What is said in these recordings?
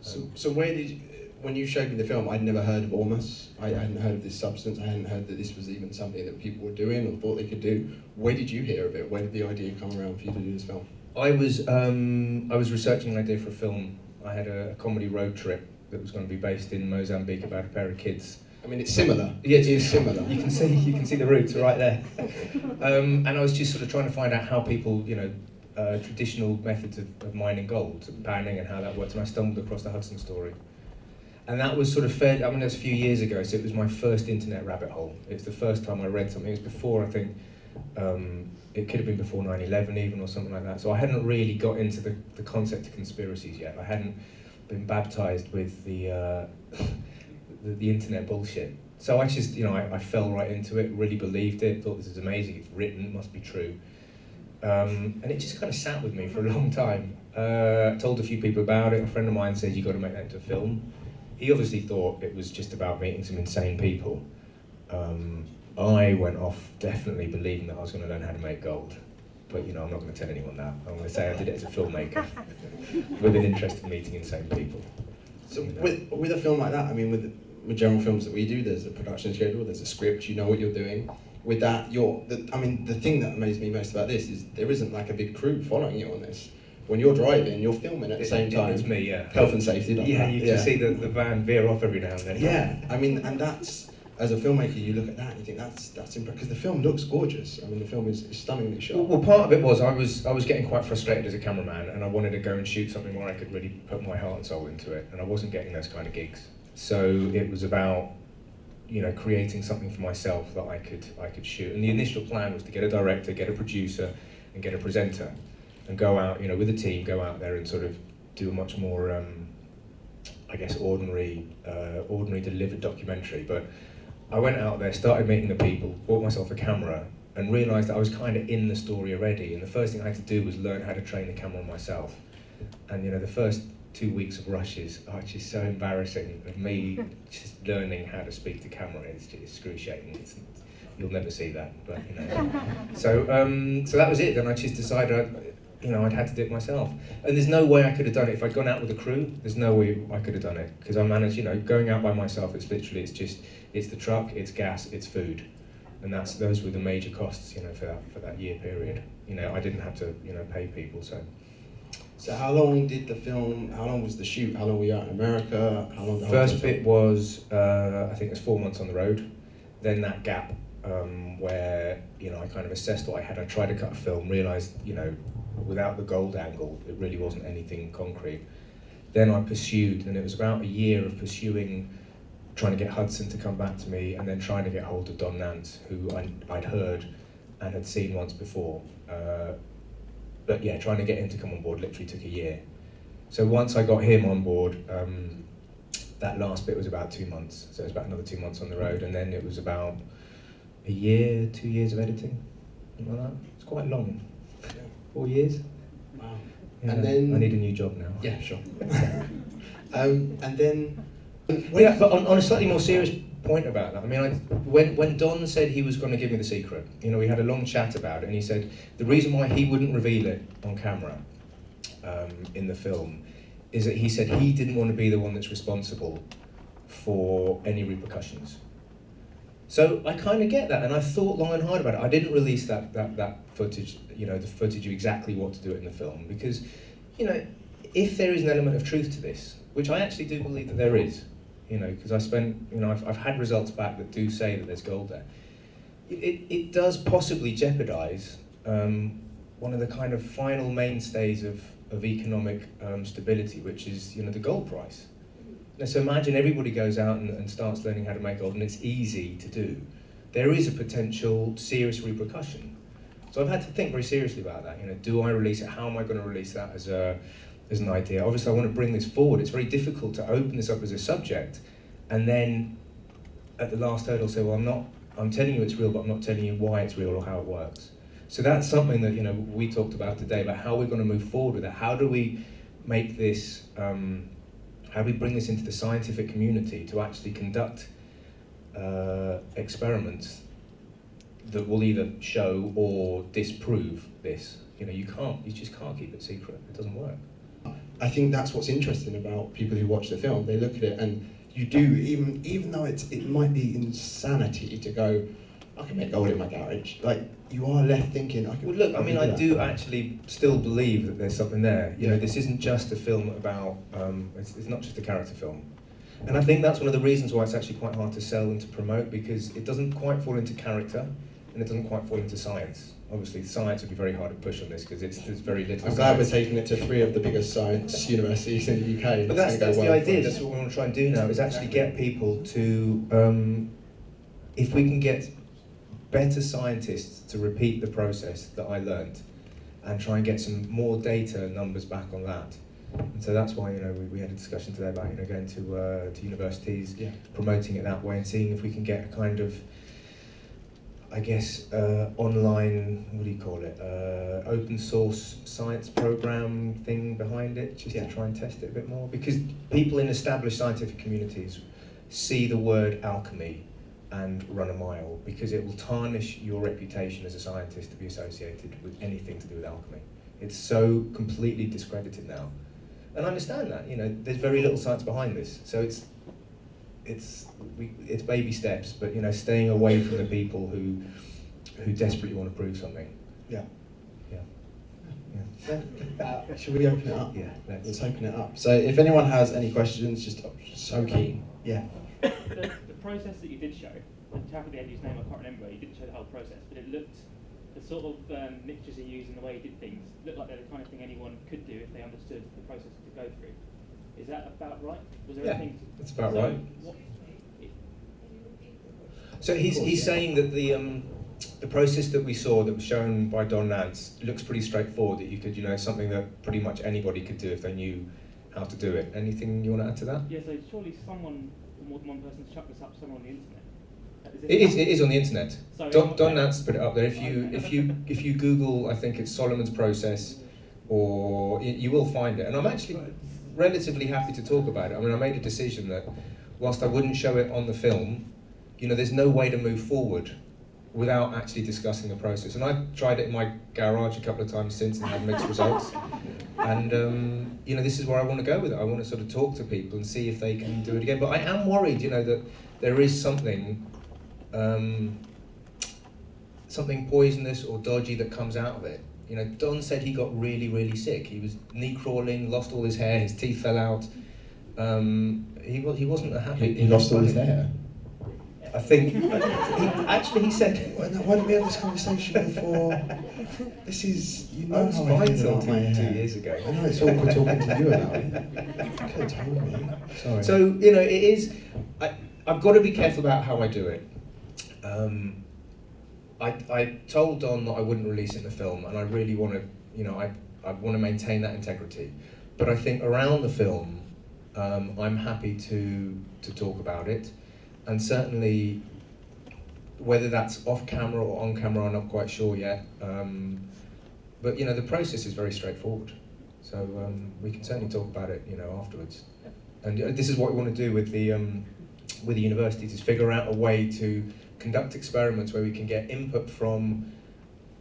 So where did you, when you showed me the film, I'd never heard of ormus. I hadn't heard of this substance. I hadn't heard that this was even something that people were doing or thought they could do. Where did you hear of it? Where did the idea come around for you to do this film? I was researching an idea for a film. I had a comedy road trip that was going to be based in Mozambique about a pair of kids. I mean, it's similar. Yeah, it is similar. You can see the roots right there. And I was just sort of trying to find out how people, traditional methods of mining gold, panning, and how that works. And I stumbled across the Hudson story. And that was sort of that was a few years ago, so it was my first internet rabbit hole. It's the first time I read something. It was before, I think, it could have been before 9/11 even, or something like that. So I hadn't really got into the concept of conspiracies yet. I hadn't been baptized with the internet bullshit. So I just, I fell right into it, really believed it, thought this is amazing, it's written, it must be true. And it just kind of sat with me for a long time. Told a few people about it. A friend of mine said, "You've got to make that into a film." He obviously thought it was just about meeting some insane people. I went off definitely believing that I was going to learn how to make gold. But I'm not going to tell anyone that. I'm going to say I did it as a filmmaker with an interest in meeting insane people. So with a film like that, I mean, with general films that we do, there's a production schedule, there's a script, you know what you're doing. With that, the thing that amazed me most about this is there isn't like a big crew following you on this. When you're driving, you're filming at the same time. It's me, yeah. Health and safety. Yeah, you can see the van veer off every now and then. Yeah, I mean, and that's, as a filmmaker, you look at that and you think that's impressive, because the film looks gorgeous. I mean, the film is stunningly shot. Well, part of it was I was getting quite frustrated as a cameraman, and I wanted to go and shoot something where I could really put my heart and soul into it, and I wasn't getting those kind of gigs. So it was about, creating something for myself that I could shoot. And the initial plan was to get a director, get a producer, and get a presenter, and go out, with a team, go out there and sort of do a much more, ordinary delivered documentary. But I went out there, started meeting the people, bought myself a camera, and realised that I was kind of in the story already. And the first thing I had to do was learn how to train the camera myself. And the first 2 weeks of rushes are just so embarrassing of me just learning how to speak to camera. It's just excruciating. You'll never see that, but So that was it. Then I just decided I'd had to do it myself. And there's no way I could have done it if I'd gone out with a crew. There's no way I could have done it, because I managed, going out by myself. It's literally, it's the truck, it's gas, it's food, and those were the major costs, for that year period. I didn't have to, pay people. So how long did the film? How long was the shoot? How long were you out in America? How long? First bit was I think it was 4 months on the road. Then that gap where I kind of assessed what I had. I tried to cut a film, realised without the gold angle, it really wasn't anything concrete. Then I pursued, and it was about a year of pursuing, trying to get Hudson to come back to me, and then trying to get hold of Don Nance, who I'd heard and had seen once before. But yeah, trying to get him to come on board literally took a year. So once I got him on board, that last bit was about 2 months. So it was about another 2 months on the road, and then it was about a year, 2 years of editing, something like that. It's quite long. 4 years. Wow. Yeah, And then I need a new job now. Yeah, sure. And then. Yeah, but on a slightly more serious point about that, I mean, when Don said he was going to give me the secret, we had a long chat about it, and he said the reason why he wouldn't reveal it on camera in the film is that he said he didn't want to be the one that's responsible for any repercussions. So I kind of get that, and I thought long and hard about it. I didn't release that footage, the footage of exactly what to do it in the film, because, if there is an element of truth to this, which I actually do believe that there is, because I've had results back that do say that there's gold there. It does possibly jeopardise one of the kind of final mainstays of economic stability, which is the gold price. Now, so imagine everybody goes out and starts learning how to make gold, and it's easy to do. There is a potential serious repercussion. So I've had to think very seriously about that. Do I release it? How am I going to release that as an idea? Obviously, I want to bring this forward. It's very difficult to open this up as a subject, and then at the last hurdle say, well, I'm telling you it's real, but I'm not telling you why it's real or how it works. So that's something that we talked about today, about how we're going to move forward with it. How do we make this? How do we bring this into the scientific community to actually conduct experiments that will either show or disprove this? You just can't keep it secret. It doesn't work. I think that's what's interesting about people who watch the film. They look at it and you do, even though it might be insanity to go, I can make gold in my garage. Like, you are left thinking, I can. Well, look, I mean, I do actually still believe that there's something there. You know, this isn't just a film about, it's not just a character film. And I think that's one of the reasons why it's actually quite hard to sell and to promote, because it doesn't quite fall into character, and it doesn't quite fall into science. Obviously, science would be very hard to push on this, because there's very little I'm glad we're taking it to 3 of the biggest science universities in the UK. But that's the idea, that's what we want to try and do now, is actually get people to, if we can get better scientists to repeat the process that I learned, and try and get some more data and numbers back on that. And so that's why, you know, we had a discussion today about, you know, going to universities, promoting it that way, and seeing if we can get a kind of, I guess, online, what do you call it, open source science program thing behind it, just to try and test it a bit more. Because people in established scientific communities see the word alchemy and run a mile, because it will tarnish your reputation as a scientist to be associated with anything to do with alchemy. It's so completely discredited now. And I understand that, you know, there's very little science behind this, so it's baby steps, but, you know, staying away from the people who desperately want to prove something. Yeah. Yeah. Should we open it up? Yeah, let's open it up. So if anyone has any questions, just so keen. Yeah. The process that you did show, the chap at the end whose name I can't remember, you didn't show the whole process, but it looked, the sort of mixtures he used and the way he did things, looked like they're the kind of thing anyone could do if they understood the process to go through. Is that about right? Was there anything? That's about right. So he's saying that the process that we saw that was shown by Don Nance looks pretty straightforward, that you could, you know, something that pretty much anybody could do if they knew how to do it. Anything you want to add to that? Yeah, so surely someone, or more than one person's chucked this up somewhere on the internet. It is on the internet. So Don Nance put it up there. If you Google, I think it's Solomon's process, or you will find it. And I'm actually relatively happy to talk about it. I mean, I made a decision that whilst I wouldn't show it on the film, you know, there's no way to move forward without actually discussing the process. And I've tried it in my garage a couple of times since and had mixed results. And you know, this is where I want to go with it. I want to sort of talk to people and see if they can do it again. But I am worried, you know, that there is something something poisonous or dodgy that comes out of it. You know, Don said he got really, really sick. He was knee crawling, lost all his hair, his teeth fell out. He wasn't a happy. He lost all his hair. I think he said. Why didn't we have this conversation before? This is, you know, how I feel about my hair. 2 years ago. I know it's awkward talking to you about it. You could have told me. Sorry. So, you know, it is. I've got to be careful about how I do it. I told Don that I wouldn't release it in the film, and I really want to, you know, I want to maintain that integrity. But I think around the film, I'm happy to talk about it, and certainly whether that's off camera or on camera, I'm not quite sure yet. But you know, the process is very straightforward, so we can certainly talk about it, you know, afterwards. And this is what we want to do with the universities, is figure out a way to conduct experiments where we can get input from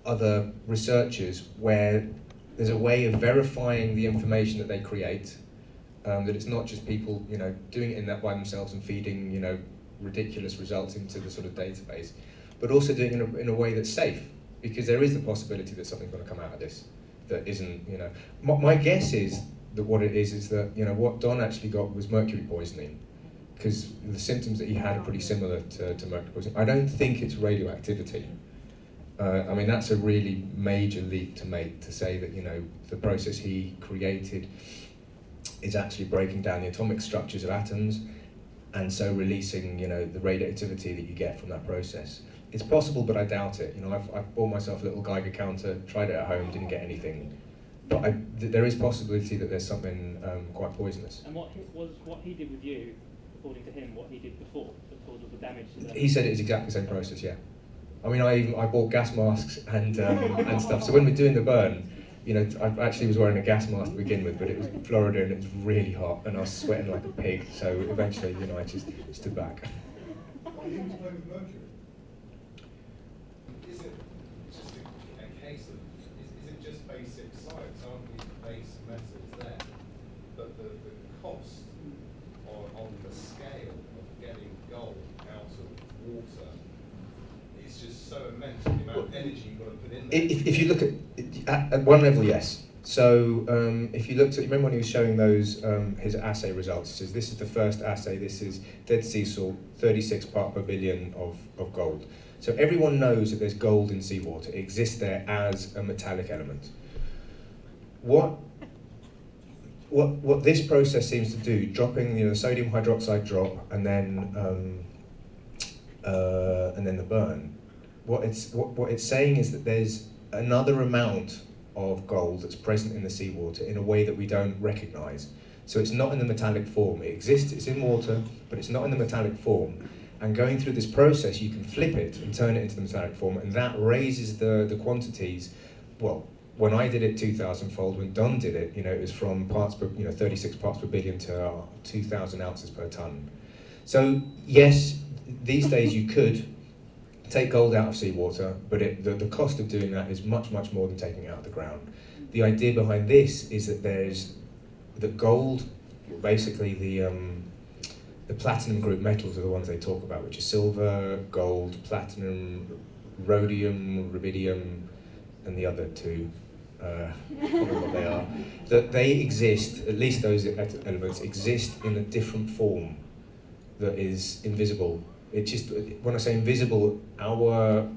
other researchers, where there's a way of verifying the information that they create, that it's not just people, you know, doing it in that by themselves and feeding, you know, ridiculous results into the sort of database, but also doing it in a way that's safe, because there is the possibility that something's going to come out of this that isn't, you know. My guess is that what it is that, you know, what Don actually got was mercury poisoning, because the symptoms that he had are pretty similar to mercury poisoning. I don't think it's radioactivity. I mean, that's a really major leap to make, to say that, you know, the process he created is actually breaking down the atomic structures of atoms, and so releasing, you know, the radioactivity that you get from that process. It's possible, but I doubt it. You know, I've bought myself a little Geiger counter, tried it at home, didn't get anything. But there is possibility that there's something quite poisonous. And what he did with you, according to him, what he did before that caused all the damage to them? He said it is exactly the same process, yeah. I mean, I bought gas masks and stuff. So when we're doing the burn, you know, I actually was wearing a gas mask to begin with, but it was Florida and it was really hot, and I was sweating like a pig. So eventually, you know, I just stood back. Why didn't you play with mercury? Is it just a case of, is it just basic science? Aren't the base methods there? so immense, the amount of energy you've got to put in there. If you look at one level, yes. So if you looked at, remember when he was showing those his assay results, he says this is the first assay, this is Dead Sea salt, 36 part per billion of gold. So everyone knows that there's gold in seawater. It exists there as a metallic element. What this process seems to do, dropping the sodium hydroxide drop and then the burn, what it's saying is that there's another amount of gold that's present in the seawater in a way that we don't recognise. So it's not in the metallic form. It exists, it's in water, but it's not in the metallic form. And going through this process, you can flip it and turn it into the metallic form, and that raises the quantities. Well, when I did it 2,000-fold, when Don did it, it was from 36 parts per billion to 2,000 ounces per ton. So yes, these days you could take gold out of seawater, but the cost of doing that is much, much more than taking it out of the ground. The idea behind this is that there's the gold, basically the platinum group metals are the ones they talk about, which are silver, gold, platinum, rhodium, rubidium, and the other two, I don't know what they are. That they exist, at least those elements exist in a different form that is invisible. It just, when I say invisible, our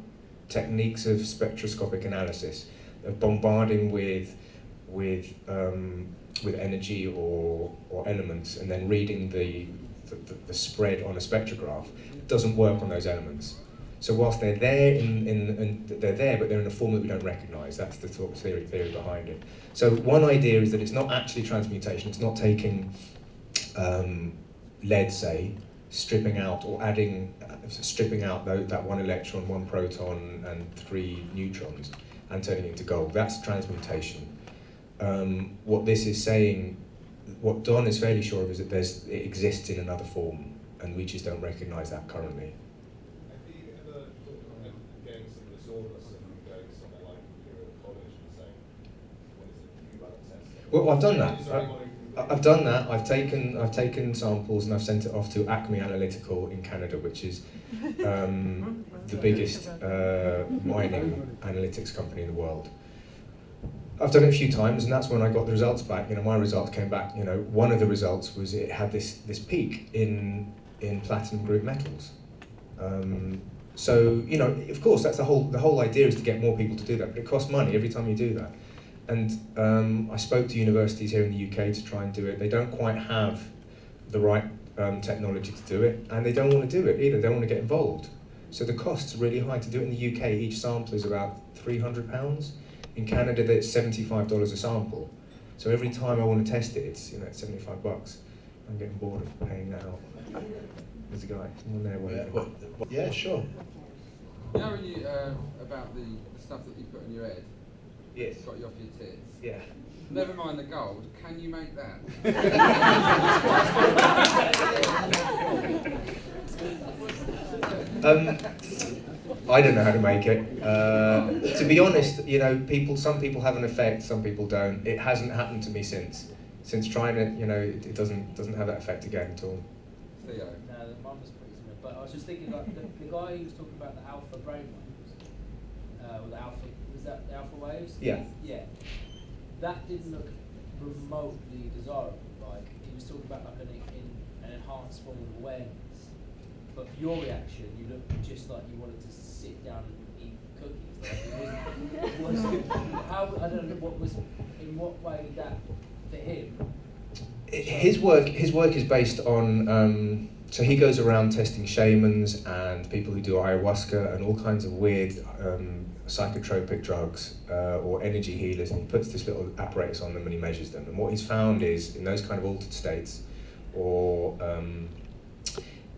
techniques of spectroscopic analysis, of bombarding with energy or elements, and then reading the spread on a spectrograph, doesn't work on those elements. So whilst they're there, they're there, but they're in a form that we don't recognise. That's the sort of theory behind it. So one idea is that it's not actually transmutation. It's not taking lead, say, stripping out or stripping out that one electron, one proton, and 3 neutrons, and turning it into gold. That's transmutation. What this is saying, what Don is fairly sure of, is that it exists in another form, and we just don't recognise that currently. Have you ever thought of getting some of this ormus and going somewhere like Imperial College and saying, what is it, you run a test? Well, I've done that. Is there anyone who can- I've done that. I've taken samples and I've sent it off to Acme Analytical in Canada, which is the biggest mining analytics company in the world. I've done it a few times, and that's when I got the results back. My results came back. One of the results was it had this peak in platinum group metals. So of course, that's the whole idea is to get more people to do that, but it costs money every time you do that. And I spoke to universities here in the UK to try and do it. They don't quite have the right technology to do it, and they don't want to do it either. They don't want to get involved. So the costs are really high. To do it in the UK, each sample is about £300. In Canada, it's $75 a sample. So every time I want to test it, it's it's $75. I'm getting bored of paying that out. There's a guy, someone there. Yeah, sure. You know when you, about the stuff that you put in your head? Yes. Got you off your tits? Yeah. Never mind the gold, can you make that? I don't know how to make it. To be honest, some people have an effect, some people don't. It hasn't happened to me since trying it. It doesn't have that effect again at all. Theo? No, mine was pretty similar. But I was just thinking, like, the guy who was talking about the alpha brainwaves, or the alpha, was that the alpha waves? Yeah. Yeah. That didn't look remotely desirable. Like, he was talking about like an enhanced form of awareness. But for your reaction, you looked just like you wanted to sit down and eat cookies. Like, it wasn't, how, I don't know, in what way that, for him? His work is based on. So he goes around testing shamans and people who do ayahuasca and all kinds of weird psychotropic drugs or energy healers, and he puts this little apparatus on them and he measures them. And what he's found is in those kind of altered states, or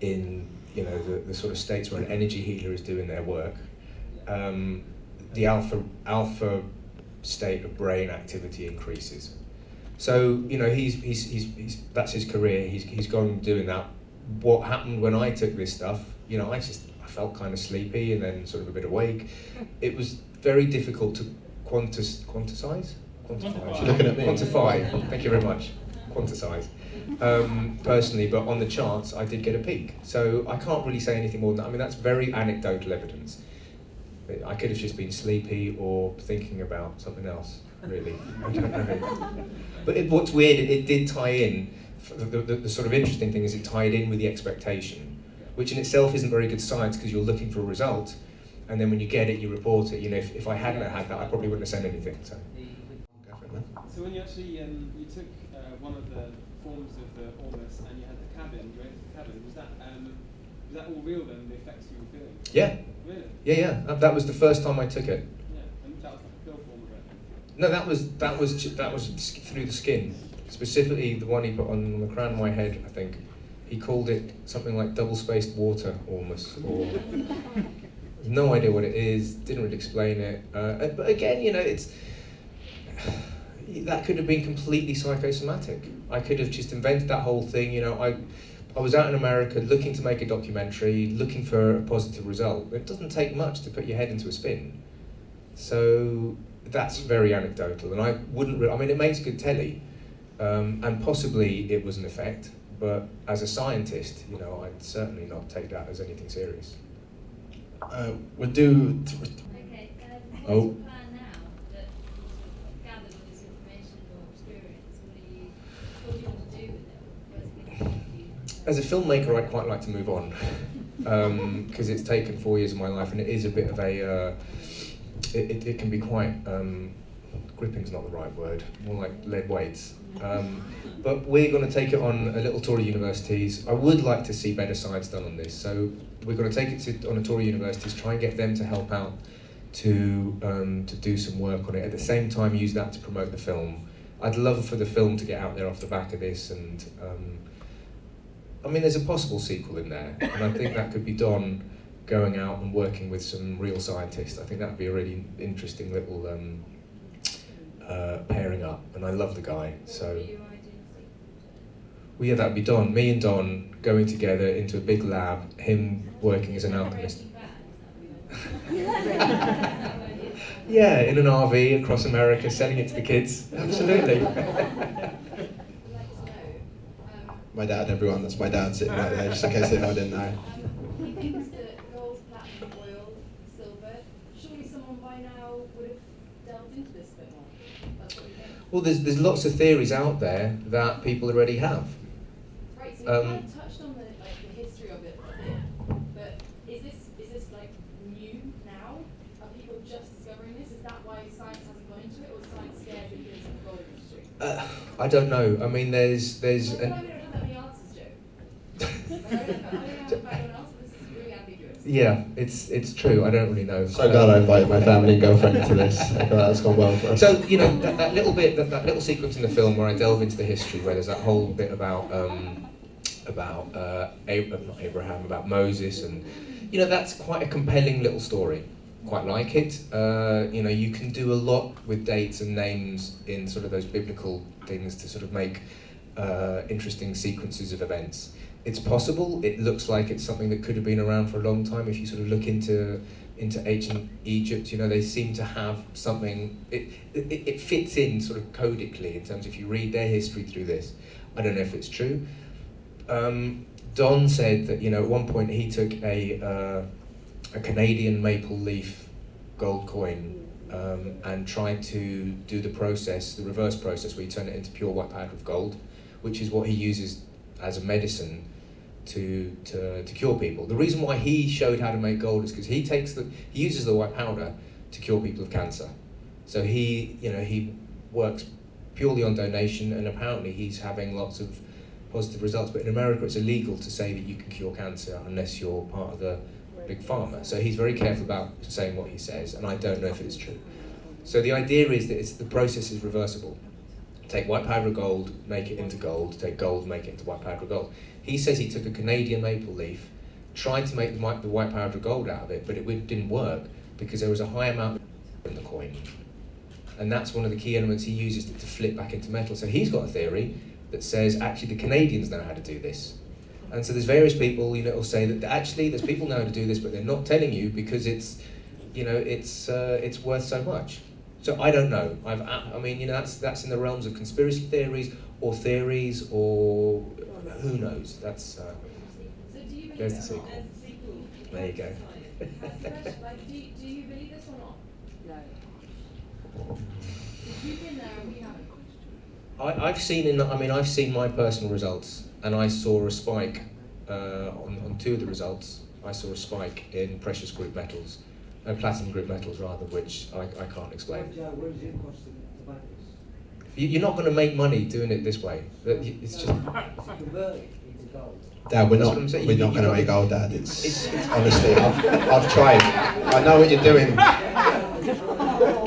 in the sort of states where an energy healer is doing their work, the alpha state of brain activity increases. So he's that's his career. He's gone doing that. What happened when I took this stuff? I felt kind of sleepy and then sort of a bit awake. It was very difficult to quantify. Looking at me. Quantify. Thank you very much. Quantize. Personally, but on the charts, I did get a peak. So I can't really say anything more than that. I mean, that's very anecdotal evidence. I could have just been sleepy or thinking about something else, really. I don't know. But what's weird, it did tie in. The sort of interesting thing is it tied in with the expectation, which in itself isn't very good science because you're looking for a result, and then when you get it, you report it. You know, if I hadn't had that, I probably wouldn't have said anything. So. So when you actually you took one of the forms of the ormus and you had the cabin, you entered the cabin. Was that all real then? The effects you were feeling? Yeah. Really? Yeah. That was the first time I took it. Yeah, and that was like a pill form of it. No, that was through the skin. Specifically, the one he put on the crown of my head. I think he called it something like double-spaced water ormus, or no idea what it is. Didn't really explain it. But again, you know, it's. That could have been completely psychosomatic. I could have just invented that whole thing. You know, I was out in America looking to make a documentary, looking for a positive result. It doesn't take much to put your head into a spin. So that's very anecdotal, and I wouldn't. I mean, it makes good telly, and possibly it was an effect. But as a scientist, you know, I'd certainly not take that as anything serious. We'll do. Okay. Oh. What's your plan now that you've gathered all this information or experience? What do you want to do with it? Where's it going to take you? As a filmmaker, I'd quite like to move on, because it's taken 4 years of my life, and it is a bit of a. It can be quite. Gripping's not the right word. More like lead weights. But we're going to take it on a little tour of universities. I would like to see better science done on this, so we're going to take it on a tour of universities, try and get them to help out to do some work on it. At the same time, use that to promote the film. I'd love for the film to get out there off the back of this, and I mean, there's a possible sequel in there, and I think that could be done going out and working with some real scientists. I think that would be a really interesting little pairing up, and I love the guy. So, well, yeah, that'd be Don. Me and Don going together into a big lab, him working as an alchemist. Yeah, in an RV across America, selling it to the kids. Absolutely. My dad, everyone, that's my dad sitting right there, just in case anyone didn't know. He thinks that gold, platinum, oil, silver. Surely someone by now would have delved into this a bit more. That's what we think. Well, there's lots of theories out there that people already have. Right, so you kind of touched on the history of it a bit, but is this like new now? Are people just discovering this? Is that why science hasn't gone into it, or is science scared because of the gold industry? I don't know. I mean, there's Well, I don't have that many answers, Joe. I don't have anyone else, but this is really ambiguous. yeah, it's true. I don't really know. So glad I invited my family and girlfriend into this. I feel that's gone well for us. So, you know, that little bit, that little sequence in the film where I delve into the history, where there's that whole bit about Abraham, about Moses, and you know, that's quite a compelling little story. Quite like it. You know, you can do a lot with dates and names in sort of those biblical things to sort of make interesting sequences of events. It's possible. It looks like it's something that could have been around for a long time. If you sort of look into ancient Egypt, you know, they seem to have something. It fits in sort of codically in terms of if you read their history through this. I don't know if it's true. Don said that, you know, at one point he took a Canadian maple leaf gold coin and tried to do the reverse process, where you turn it into pure white powder of gold, which is what he uses as a medicine to cure people. The reason why he showed how to make gold is because he uses the white powder to cure people of cancer. So he works purely on donation, and apparently he's having lots of positive results. But in America, it's illegal to say that you can cure cancer unless you're part of the big pharma. So he's very careful about saying what he says, and I don't know if it's true. So the idea is that the process is reversible. Take white powder of gold, make it into gold, take gold, make it into white powder of gold. He says he took a Canadian maple leaf, tried to make the white powder of gold out of it, but it didn't work because there was a high amount in the coin. And that's one of the key elements he uses to flip back into metal. So he's got a theory that says actually the Canadians know how to do this. And so there's various people, you know, who'll say that actually there's people know how to do this, but they're not telling you because it's worth so much. So I don't know. I mean, you know, that's in the realms of conspiracy theories, or who knows. That's So do you there's the sequel. There you go. That's the question. Like, do you believe this or not? No. If you've been there and we haven't. I've seen my personal results, and I saw a spike on two of the results. I saw a spike in precious group metals, platinum group metals rather, which I can't explain. What does it cost to buy this? You're not going to make money doing it this way. It's just. Convert it into gold. Dad, we're That's not what I'm saying. we're not going to make gold, Dad. It's honestly, I've tried. I know what you're doing.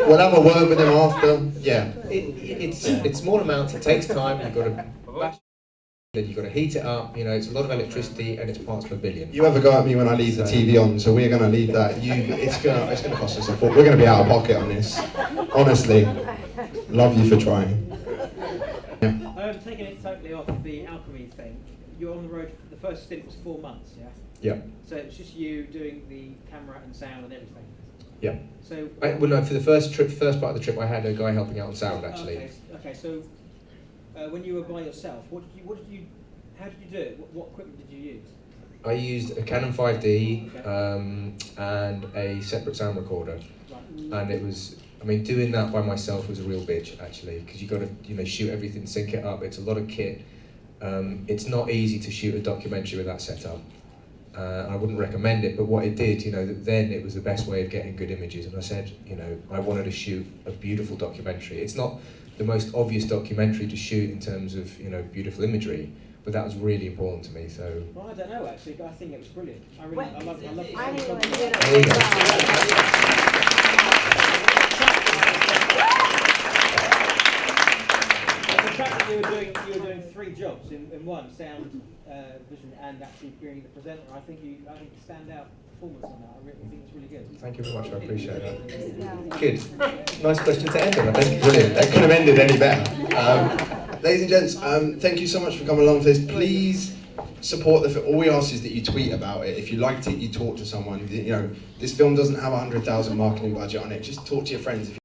We'll have a word with him after. Yeah. It's small amounts. It takes time. You've got to bash it, then you've got to heat it up. You know, it's a lot of electricity, and it's parts per billion. You have a go at me when I leave the TV on, so we're going to leave that. It's gonna cost us a fortune. We're going to be out of pocket on this. Honestly, love you for trying. Yeah. Taking it totally off the alchemy thing, you're on the road, the first stint was 4 months, yeah? Yeah. So it's just you doing the camera and sound and everything? Yeah. So Well, no, for the first part of the trip, I had a guy helping out on sound actually. Okay. So when you were by yourself, how did you do it? What equipment did you use? I used a Canon 5D and a separate sound recorder, and it was. I mean, doing that by myself was a real bitch actually, because you got to shoot everything, sync it up. It's a lot of kit. It's not easy to shoot a documentary with that setup. I wouldn't recommend it, but what it did, then it was the best way of getting good images. And I said, I wanted to shoot a beautiful documentary. It's not the most obvious documentary to shoot in terms of, beautiful imagery, but that was really important to me. So. Well, I don't know actually, but I think it was brilliant. I love I think There you go. The fact that you were doing 3 jobs in one, sound, vision, and actually being the presenter. I think you stand out performance on that. I really think it's really good. Thank you very much. I appreciate that. Good. Nice question to end on. I think. Brilliant. That could have ended any better. Ladies and gents, thank you so much for coming along for this. Please support the film. All we ask is that you tweet about it. If you liked it, you talk to someone. This film doesn't have 100,000 marketing budget on it. Just talk to your friends.